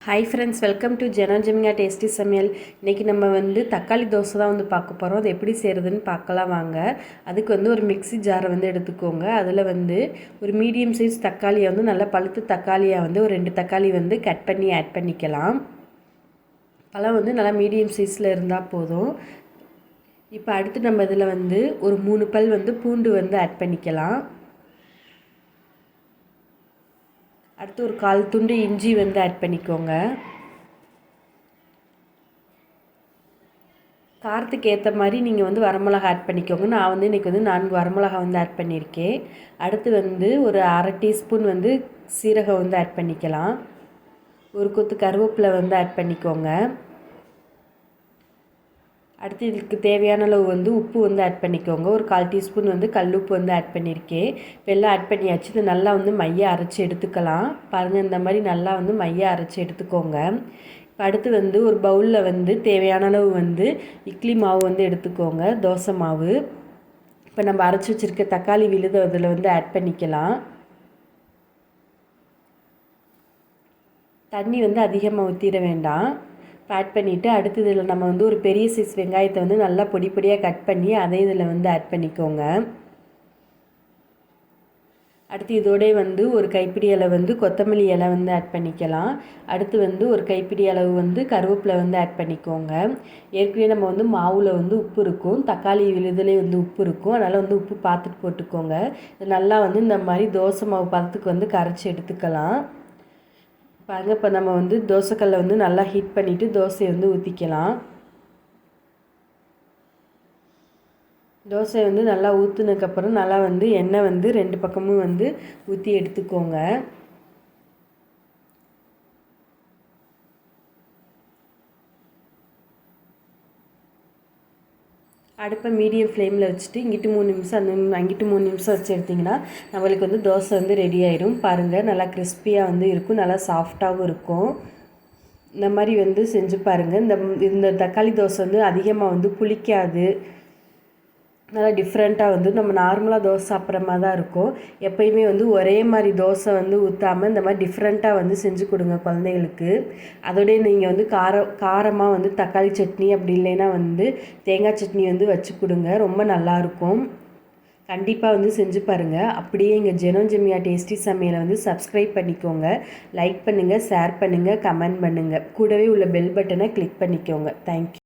Hi friends, welcome to Jeno Jemika tasty சமையல். இன்றைக்கி நம்ம தக்காளி தோசை தான் பார்க்க போகிறோம். அது எப்படி செய்கிறதுன்னு பார்க்கலாம் வாங்க. அதுக்கு ஒரு மிக்ஸி ஜாரை எடுத்துக்கோங்க. அதில் ஒரு மீடியம் சைஸ் தக்காளியை நல்லா பழுத்து தக்காளியாக ஒரு 2 தக்காளி கட் பண்ணி ஆட் பண்ணிக்கலாம். பழம் நல்லா மீடியம் சைஸில் இருந்தால் போதும். இப்போ அடுத்து நம்ம இதில் ஒரு 3 பல் பூண்டு ஆட் பண்ணிக்கலாம். அடுத்து ஒரு 1/4 துண்டு இஞ்சி ஆட் பண்ணிக்கோங்க. காரத்துக்கு ஏற்ற மாதிரி நீங்கள் வரமிளகா ஆட் பண்ணிக்கோங்க. நான் இன்றைக்கி 4 வரமிளகா ஆட் பண்ணியிருக்கேன். அடுத்து ஒரு 1/2 டீஸ்பூன் சீரகம் ஆட் பண்ணிக்கலாம். ஒரு கொத்து கருவேப்பிலை ஆட் பண்ணிக்கோங்க. அடுத்து இதுக்கு தேவையான அளவு உப்பு ஆட் பண்ணிக்கோங்க. ஒரு 1/4 டீஸ்பூன் கல்லுப்பு ஆட் பண்ணியிருக்கேன். இப்போ எல்லாம் ஆட் பண்ணியாச்சு. இது நல்லா மைய அரைச்சி எடுத்துக்கலாம். பாருங்கள், இந்த மாதிரி நல்லா மைய அரைச்சி எடுத்துக்கோங்க. இப்போ அடுத்து ஒரு பவுலில் தேவையான அளவு இட்லி மாவு எடுத்துக்கோங்க, தோசை மாவு. இப்போ நம்ம அரைச்சி வச்சுருக்க தக்காளி விழுதை அதில் ஆட் பண்ணிக்கலாம். தண்ணி அதிகமாக ஊற்றிட வேண்டாம். ஆட் பண்ணிவிட்டு அடுத்து இதில் நம்ம ஒரு பெரிய சைஸ் வெங்காயத்தை நல்லா பொடி பொடியாக கட் பண்ணி அதை இதில் ஆட் பண்ணிக்கோங்க. அடுத்து இதோடே ஒரு கைப்பிடி அளவு கொத்தமல்லி இலை ஆட் பண்ணிக்கலாம். அடுத்து ஒரு கைப்பிடி அளவு கருவேப்பிலை ஆட் பண்ணிக்கோங்க. ஏற்கனவே நம்ம மாவில் உப்பு இருக்கும், தக்காளி விழுதுலேயே உப்பு இருக்கும். அதனால் உப்பு பார்த்துட்டு போட்டுக்கோங்க. இது நல்லா இந்த மாதிரி தோசை மாவு பதத்துக்கு கரைச்சி எடுத்துக்கலாம். பாருங்கள், இப்போ நம்ம தோசைக்கல்லை நல்லா ஹீட் பண்ணிவிட்டு தோசையை ஊற்றிக்கலாம். தோசை நல்லா ஊற்றுனதுக்கப்புறம் நல்லா எண்ணெய் 2 பக்கமும் ஊற்றி எடுத்துக்கோங்க. அடுப்பை மீடியம் ஃப்ளேமில் வச்சுட்டு இங்கிட்டு 3 நிமிஷம் அங்கிட்டு 3 நிமிஷம் வச்சு எடுத்திங்கன்னா நம்மளுக்கு தோசை ரெடி ஆயிடும். பாருங்கள், நல்லா கிறிஸ்பியாக இருக்கும், நல்லா சாஃப்டாகவும் இருக்கும். இந்த மாதிரி செஞ்சு பாருங்கள். இந்த தக்காளி தோசை அதிகமாக புளிக்காது. நல்லா டிஃப்ரெண்ட்டாக நம்ம நார்மலாக தோசை சாப்பிட்ற மாதிரி தான் இருக்கும். எப்போயுமே ஒரே மாதிரி தோசை ஊற்றாமல் இந்த மாதிரி டிஃப்ரெண்ட்டாக செஞ்சு கொடுங்க குழந்தைகளுக்கு. அதோடய நீங்கள் காரமாக தக்காளி சட்னி அப்படி இல்லைன்னா தேங்காய் சட்னி வச்சு கொடுங்க, ரொம்ப நல்லாயிருக்கும். கண்டிப்பாக செஞ்சு பாருங்கள். அப்படியே எங்கள் ஜெனோ ஜெமியா டேஸ்டி சமையலை சப்ஸ்கிரைப் பண்ணிக்கோங்க, லைக் பண்ணுங்கள், ஷேர் பண்ணுங்கள், கமெண்ட் பண்ணுங்கள். கூடவே உள்ள பெல் பட்டனை கிளிக் பண்ணிக்கோங்க. தேங்க்யூ.